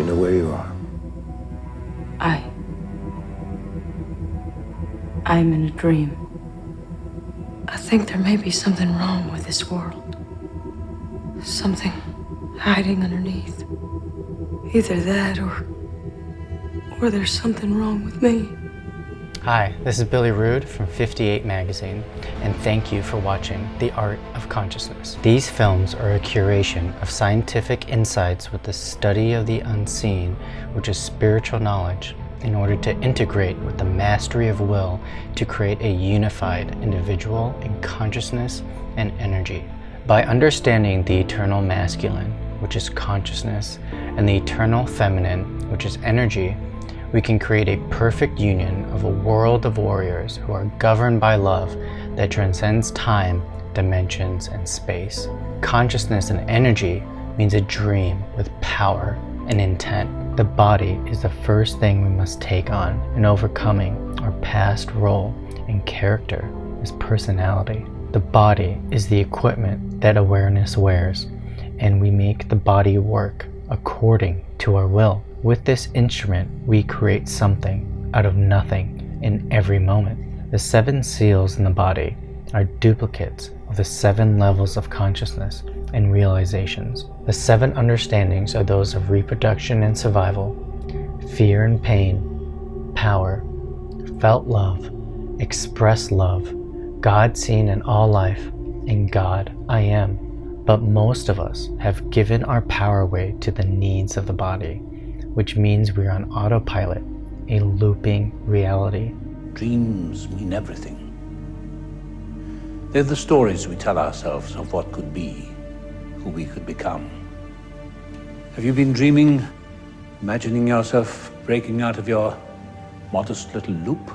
you know where you are? I'm in a dream. I think there may be something wrong with this world. Something hiding underneath. Either that or there's something wrong with me. Hi, this is Billy Rude from 58 Magazine, and thank you for watching The Art of Consciousness. These films are a curation of scientific insights with the study of the unseen, which is spiritual knowledge, in order to integrate with the mastery of will to create a unified individual in consciousness and energy. By understanding the eternal masculine, which is consciousness, and the eternal feminine, which is energy, we can create a perfect union of a world of warriors who are governed by love that transcends time, dimensions, and space. Consciousness and energy means a dream with power and intent. The body is the first thing we must take on in overcoming our past role and character as personality. The body is the equipment that awareness wears, and we make the body work according to our will. With this instrument, we create something out of nothing in every moment. The 7 seals in the body are duplicates of the 7 levels of consciousness and realizations. The 7 understandings are those of reproduction and survival, fear and pain, power, felt love, expressed love, God seen in all life, and God I am. But most of us have given our power away to the needs of the body, which means we're on autopilot, a looping reality. Dreams mean everything. They're the stories we tell ourselves of what could be, who we could become. Have you been dreaming, imagining yourself breaking out of your modest little loop,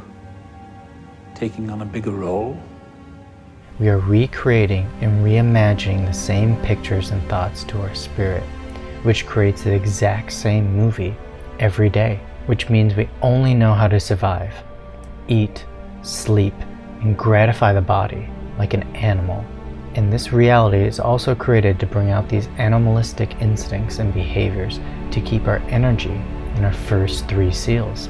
taking on a bigger role? We are recreating and reimagining the same pictures and thoughts to our spirit, which creates the exact same movie every day, which means we only know how to survive, eat, sleep, and gratify the body like an animal. And this reality is also created to bring out these animalistic instincts and behaviors to keep our energy in our first 3 seals.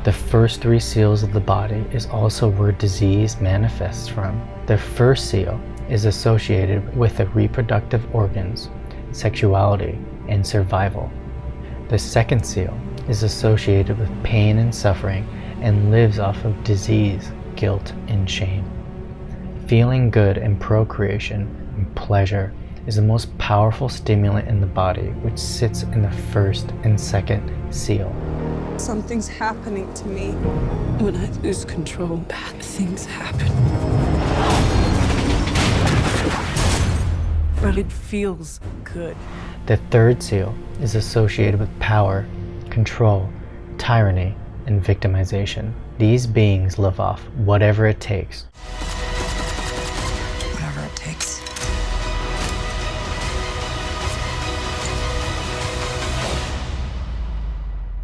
The first 3 seals of the body is also where disease manifests from. The first seal is associated with the reproductive organs, sexuality, and survival. The second seal is associated with pain and suffering and lives off of disease, guilt, and shame. Feeling good and procreation and pleasure is the most powerful stimulant in the body, which sits in the first and second seal. Something's happening to me. When I lose control, bad things happen. But it feels good. The third seal is associated with power, control, tyranny, and victimization. These beings live off whatever it takes. Whatever it takes.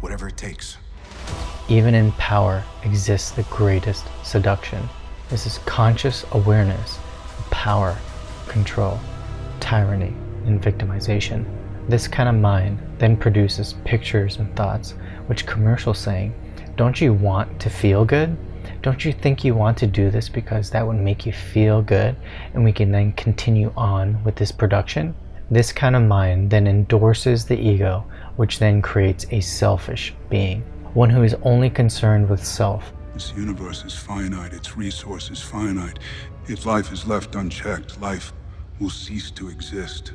Whatever it takes. Even in power exists the greatest seduction. This is conscious awareness of power, control, tyranny, and victimization. This kind of mind then produces pictures and thoughts, which commercials saying, don't you want to feel good? Don't you think you want to do this because that would make you feel good and we can then continue on with this production? This kind of mind then endorses the ego, which then creates a selfish being, one who is only concerned with self. This universe is finite, its resources finite. If life is left unchecked, life will cease to exist.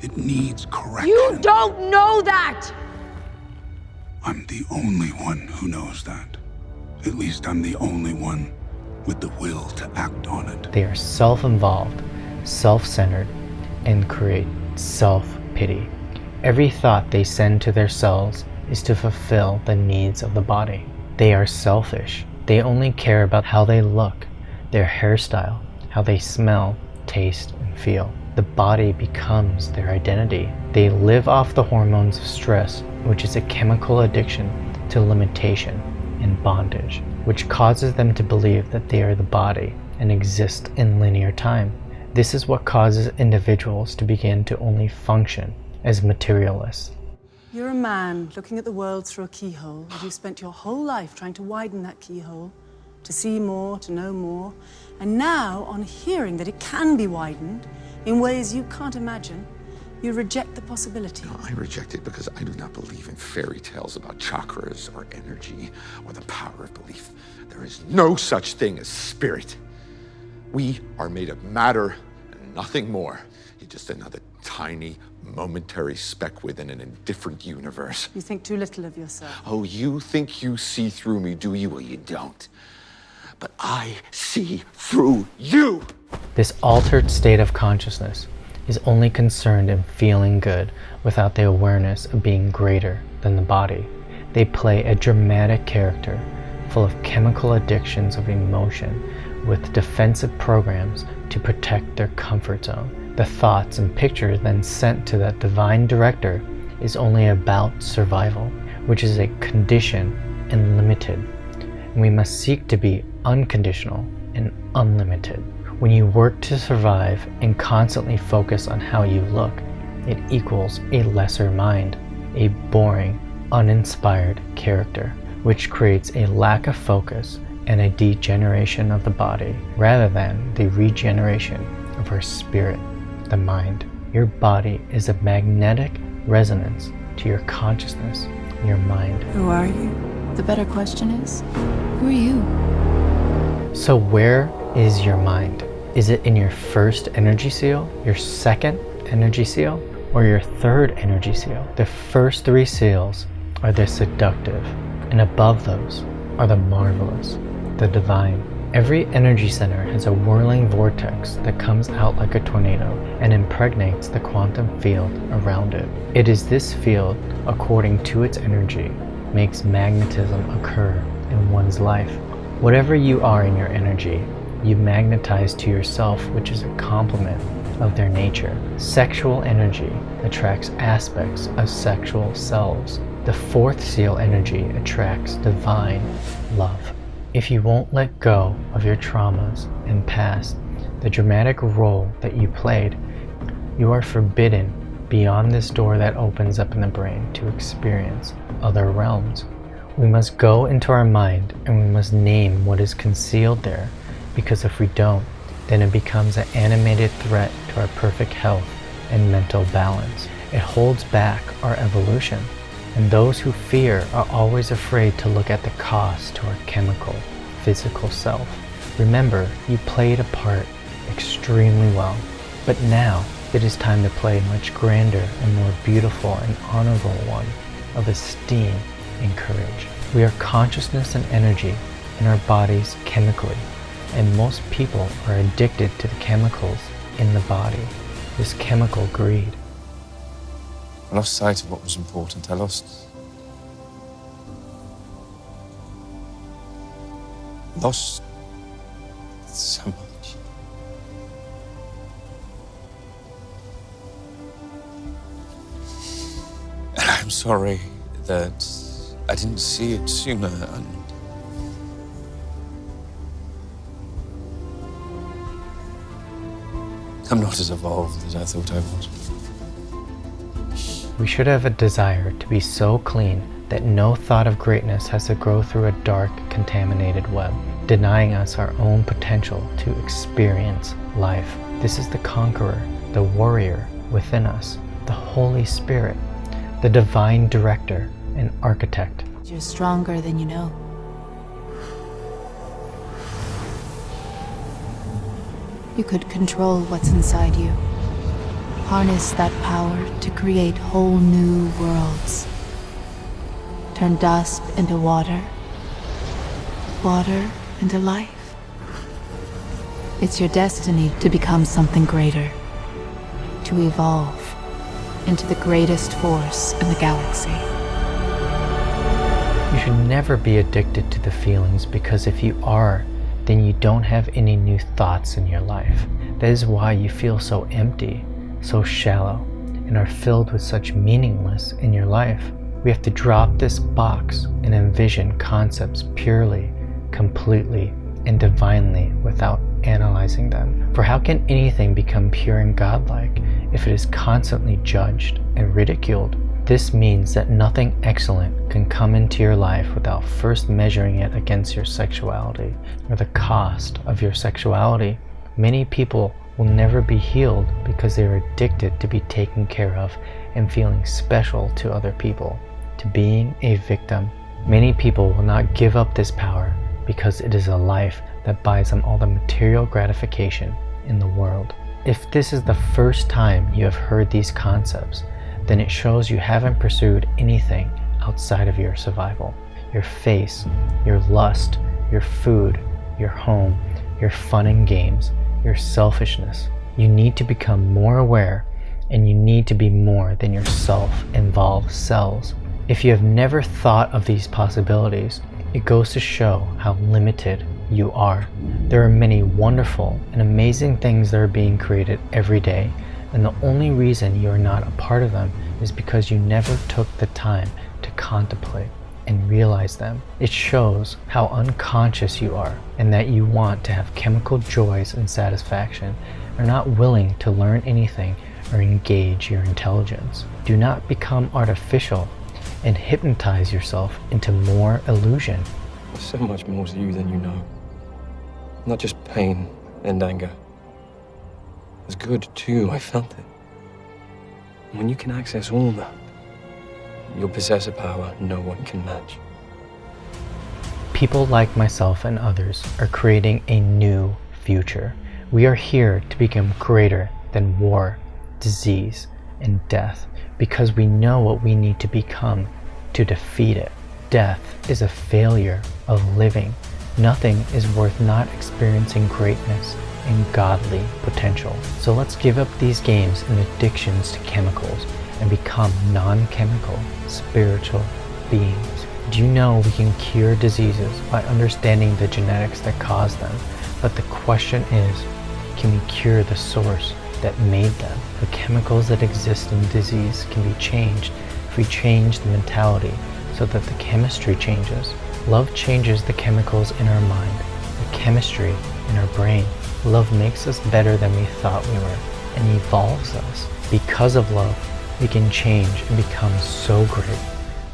It needs correction. You don't know that! I'm the only one who knows that. At least I'm the only one with the will to act on it. They are self-involved, self-centered, and create self-pity. Every thought they send to their cells is to fulfill the needs of the body. They are selfish. They only care about how they look, their hairstyle, how they smell, taste, and feel. The body becomes their identity. They live off the hormones of stress, which is a chemical addiction to limitation and bondage, which causes them to believe that they are the body and exist in linear time. This is what causes individuals to begin to only function as materialists. You're a man looking at the world through a keyhole, and you've spent your whole life trying to widen that keyhole, to see more, to know more. And now, on hearing that it can be widened in ways you can't imagine, you reject the possibility. No, I reject it because I do not believe in fairy tales about chakras or energy or the power of belief. There is no such thing as spirit. We are made of matter and nothing more. You're just another tiny, momentary speck within an indifferent universe. You think too little of yourself. Oh, you think you see through me, do you? Well, you don't. But I see through you! This altered state of consciousness is only concerned in feeling good without the awareness of being greater than the body. They play a dramatic character full of chemical addictions of emotion with defensive programs to protect their comfort zone. The thoughts and pictures then sent to that divine director is only about survival, which is a condition and limited. And we must seek to be unconditional and unlimited. When you work to survive and constantly focus on how you look, it equals a lesser mind, a boring, uninspired character, which creates a lack of focus and a degeneration of the body rather than the regeneration of our spirit, the mind. Your body is a magnetic resonance to your consciousness, your mind. Who are you? The better question is, who are you? So where is your mind? Is it in your first energy seal, your second energy seal, or your third energy seal? The first three seals are the seductive, and above those are the marvelous, the divine. Every energy center has a whirling vortex that comes out like a tornado and impregnates the quantum field around it. It is this field, according to its energy, makes magnetism occur in one's life. Whatever you are in your energy, you magnetize to yourself, which is a complement of their nature. Sexual energy attracts aspects of sexual selves. The fourth seal energy attracts divine love. If you won't let go of your traumas and past, the dramatic role that you played, you are forbidden beyond this door that opens up in the brain to experience other realms. We must go into our mind and we must name what is concealed there, because if we don't, then it becomes an animated threat to our perfect health and mental balance. It holds back our evolution. And those who fear are always afraid to look at the cost to our chemical, physical self. Remember, you played a part extremely well, but now it is time to play a much grander and more beautiful and honorable one of esteem and courage. We are consciousness and energy in our bodies chemically, and most people are addicted to the chemicals in the body, this chemical greed. I lost sight of what was important. I lost so much. And I'm sorry that I didn't see it sooner, and I'm not as evolved as I thought I was. We should have a desire to be so clean that no thought of greatness has to grow through a dark, contaminated web, denying us our own potential to experience life. This is the conqueror, the warrior within us, the Holy Spirit, the divine director and architect. You're stronger than you know. You could control what's inside you. Harness that power to create whole new worlds. Turn dust into water. Water into life. It's your destiny to become something greater. To evolve into the greatest force in the galaxy. You should never be addicted to the feelings, because if you are, then you don't have any new thoughts in your life. That is why you feel so empty, so shallow, and are filled with such meaningless in your life. We have to drop this box and envision concepts purely, completely, and divinely without analyzing them. For how can anything become pure and godlike if it is constantly judged and ridiculed? This means that nothing excellent can come into your life without first measuring it against your sexuality or the cost of your sexuality. Many people will never be healed because they are addicted to be taken care of and feeling special to other people, to being a victim. Many people will not give up this power because it is a life that buys them all the material gratification in the world. If this is the first time you have heard these concepts, then it shows you haven't pursued anything outside of your survival. Your face, your lust, your food, your home, your fun and games, your selfishness. You need to become more aware, and you need to be more than your self-involved selves. If you have never thought of these possibilities, it goes to show how limited you are. There are many wonderful and amazing things that are being created every day, and the only reason you are not a part of them is because you never took the time to contemplate and realize them. It shows how unconscious you are and that you want to have chemical joys and satisfaction, are not willing to learn anything or engage your intelligence. Do not become artificial and hypnotize yourself into more illusion. There's so much more to you than you know. Not just pain and anger. It's good too, I felt it. And when you can access all that, you'll possess a power no one can match. People like myself and others are creating a new future. We are here to become greater than war, disease, and death because we know what we need to become to defeat it. Death is a failure of living. Nothing is worth not experiencing greatness and godly potential. So let's give up these games and addictions to chemicals and become non-chemical, spiritual beings. Do you know we can cure diseases by understanding the genetics that cause them? But the question is, can we cure the source that made them? The chemicals that exist in disease can be changed if we change the mentality so that the chemistry changes. Love changes the chemicals in our mind, the chemistry in our brain. Love makes us better than we thought we were and evolves us. Because of love, we can change and become so great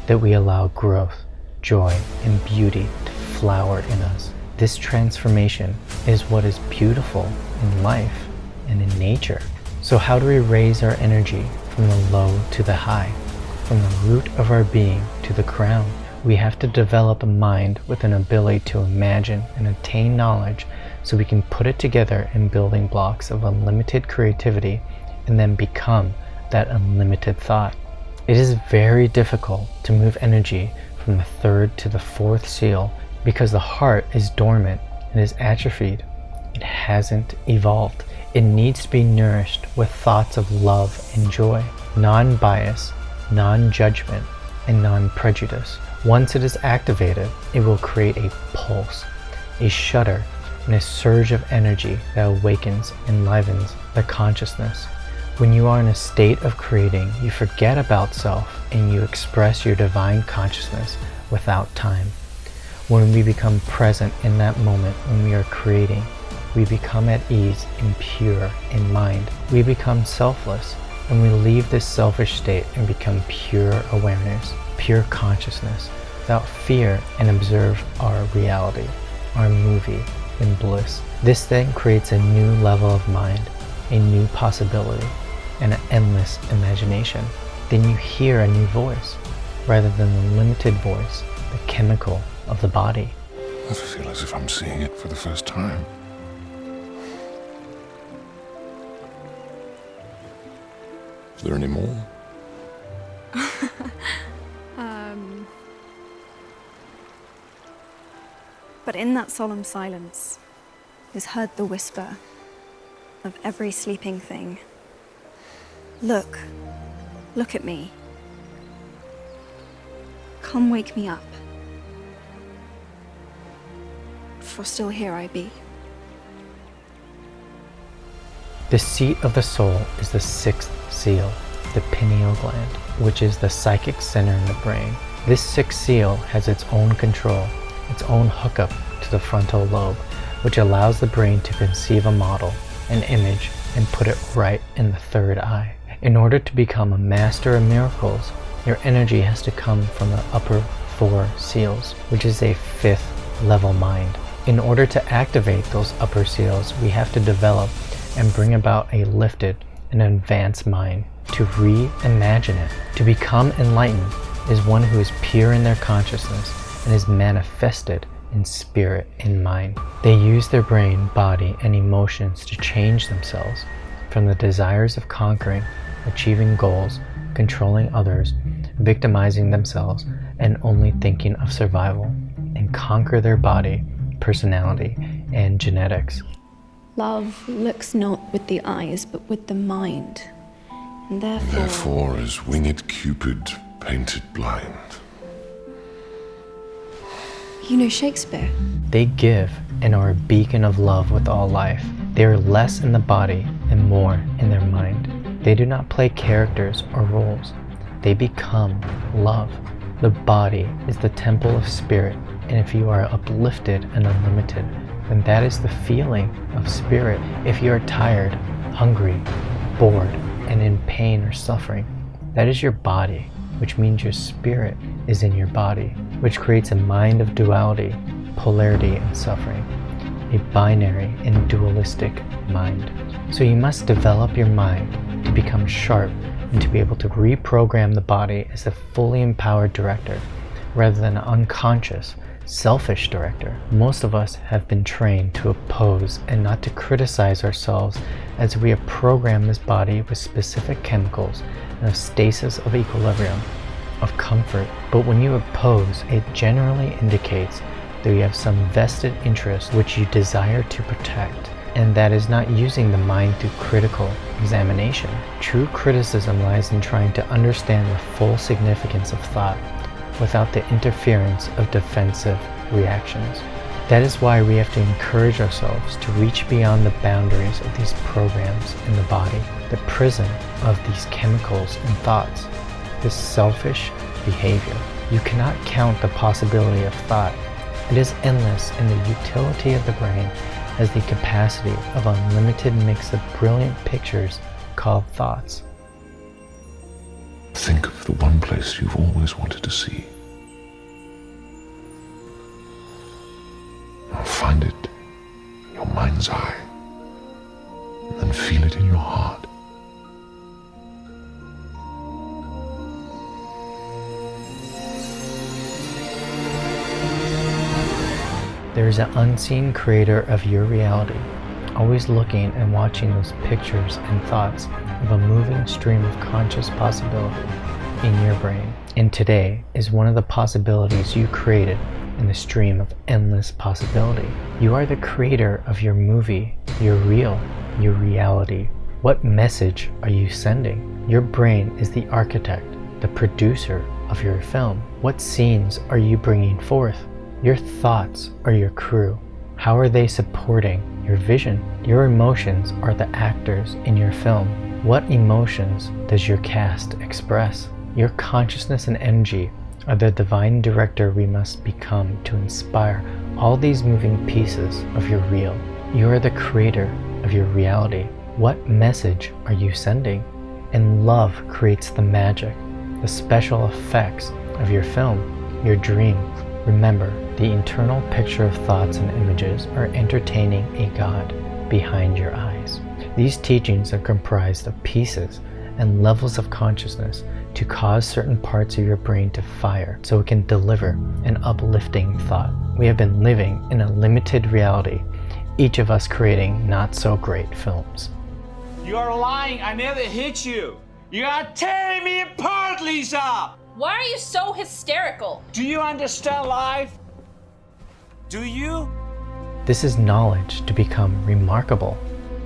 that we allow growth, joy, and beauty to flower in us. This transformation is what is beautiful in life and in nature. So how do we raise our energy from the low to the high, from the root of our being to the crown? We have to develop a mind with an ability to imagine and attain knowledge so we can put it together in building blocks of unlimited creativity and then become that unlimited thought. It is very difficult to move energy from the third to the fourth seal because the heart is dormant and is atrophied. It hasn't evolved. It needs to be nourished with thoughts of love and joy, non-bias, non-judgment, and non-prejudice. Once it is activated, it will create a pulse, a shudder, and a surge of energy that awakens, enlivens the consciousness. When you are in a state of creating, you forget about self and you express your divine consciousness without time. When we become present in that moment when we are creating, we become at ease and pure in mind. We become selfless and we leave this selfish state and become pure awareness, pure consciousness, without fear, and observe our reality, our movie in bliss. This then creates a new level of mind, a new possibility, and an endless imagination. Then you hear a new voice, rather than the limited voice, the chemical of the body. I feel as if I'm seeing it for the first time. Is there any more? But in that solemn silence is heard the whisper of every sleeping thing. Look at me. Come wake me up, for still here I be. The seat of the soul is the sixth seal, the pineal gland, which is the psychic center in the brain. This sixth seal has its own control, its own hookup to the frontal lobe, which allows the brain to conceive a model, an image, and put it right in the third eye. In order to become a master of miracles, Your energy has to come from the upper 4 seals, which is a 5th level mind. In order to activate those upper seals, we have to develop and bring about a lifted and advanced mind to reimagine it. To become enlightened is one who is pure in their consciousness and is manifested in spirit and mind. They use their brain, body, and emotions to change themselves from the desires of conquering, achieving goals, controlling others, victimizing themselves, and only thinking of survival, and conquer their body, personality, and genetics. Love looks not with the eyes, but with the mind. And Therefore is winged Cupid painted blind. You know Shakespeare? They give and are a beacon of love with all life. They are less in the body and more in their mind. They do not play characters or roles. They become love. The body is the temple of spirit, and if you are uplifted and unlimited, then that is the feeling of spirit. If you are tired, hungry, bored, and in pain or suffering, that is your body, which means your spirit is in your body, which creates a mind of duality, polarity, and suffering, a binary and dualistic mind. So you must develop your mind to become sharp and to be able to reprogram the body as a fully empowered director, rather than an unconscious, selfish director. Most of us have been trained to oppose and not to criticize ourselves, as we have programmed this body with specific chemicals and a stasis of equilibrium, of comfort. But when you oppose, it generally indicates that you have some vested interest which you desire to protect, and that is not using the mind through critical examination. True criticism lies in trying to understand the full significance of thought without the interference of defensive reactions. That is why we have to encourage ourselves to reach beyond the boundaries of these programs in the body, the prison of these chemicals and thoughts, this selfish behavior. You cannot count the possibility of thought. It is endless, and the utility of the brain has the capacity of unlimited mix of brilliant pictures called thoughts. Think of the one place you've always wanted to see. Now find it in your mind's eye, and then feel it in your heart. There is an unseen creator of your reality, always looking and watching those pictures and thoughts of a moving stream of conscious possibility in your brain. And today is one of the possibilities you created in the stream of endless possibility. You are the creator of your movie, your reel, your reality. What message are you sending? Your brain is the architect, the producer of your film. What scenes are you bringing forth? Your thoughts are your crew. How are they supporting your vision? Your emotions are the actors in your film. What emotions does your cast express? Your consciousness and energy are the divine director we must become to inspire all these moving pieces of your reel. You are the creator of your reality. What message are you sending? And love creates the magic, the special effects of your film, your dream. Remember, the internal picture of thoughts and images are entertaining a God behind your eyes. These teachings are comprised of pieces and levels of consciousness to cause certain parts of your brain to fire so it can deliver an uplifting thought. We have been living in a limited reality, each of us creating not so great films. You are lying. I never hit you. You are tearing me apart, Lisa! Why are you so hysterical? Do you understand life? Do you? This is knowledge to become remarkable,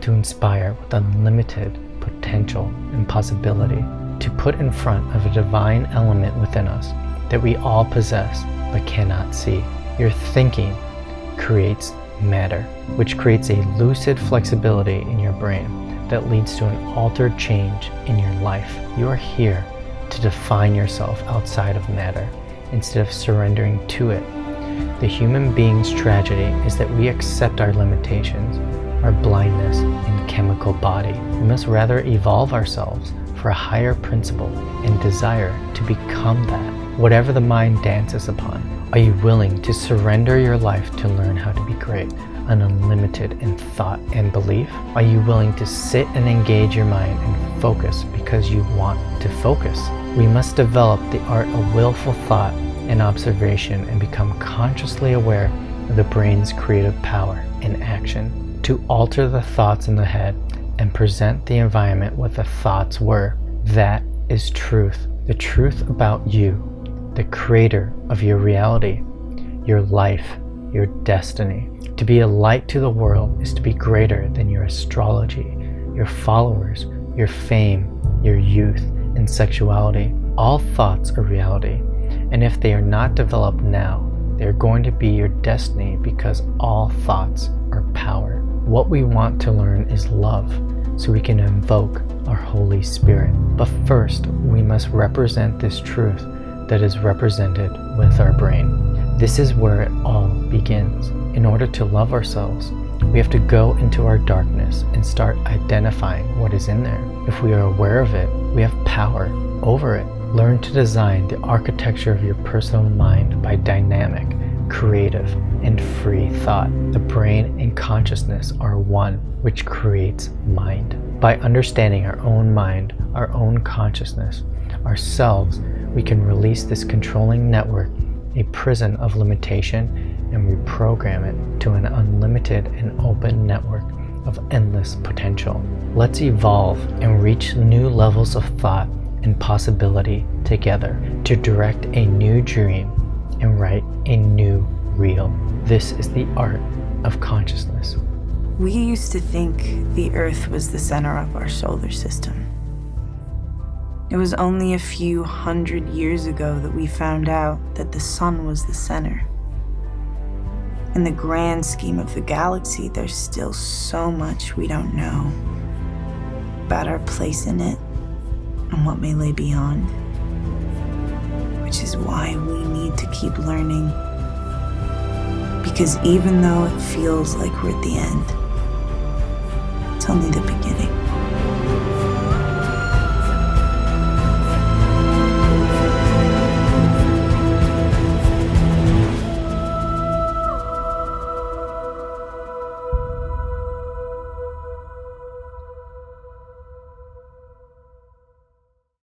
to inspire with unlimited potential and possibility, to put in front of a divine element within us that we all possess but cannot see. Your thinking creates matter, which creates a lucid flexibility in your brain that leads to an altered change in your life. You are here to define yourself outside of matter instead of surrendering to it. The human being's tragedy is that we accept our limitations our blindness and chemical body. We must rather evolve ourselves for a higher principle and desire to become that. Whatever the mind dances upon, are you willing to surrender your life to learn how to be great, unlimited in thought and belief? Are you willing to sit and engage your mind and focus because you want to focus? We must develop the art of willful thought and observation and become consciously aware of the brain's creative power in action. To alter the thoughts in the head and present the environment what the thoughts were, that is truth. The truth about you, the creator of your reality, your life, your destiny. To be a light to the world is to be greater than your astrology, your followers, your fame, your youth, and sexuality. All thoughts are reality, and if they are not developed now, they are going to be your destiny because all thoughts are power. What we want to learn is love, so we can invoke our Holy Spirit. But first, we must represent this truth that is represented with our brain. This is where it all begins. In order to love ourselves, we have to go into our darkness and start identifying what is in there. If we are aware of it, we have power over it. Learn to design the architecture of your personal mind by dynamic, creative, and free thought. The brain and consciousness are one, which creates mind. By understanding our own mind, our own consciousness, ourselves, we can release this controlling network, a prison of limitation, and reprogram it to an unlimited and open network of endless potential. Let's evolve and reach new levels of thought and possibility together to direct a new dream and write a new reel. This is the art of consciousness. We used to think the Earth was the center of our solar system. It was only a few hundred years ago that we found out that the sun was the center. In the grand scheme of the galaxy, there's still so much we don't know about our place in it and what may lay beyond, which is why we need to keep learning. Because even though it feels like we're at the end, it's only the beginning.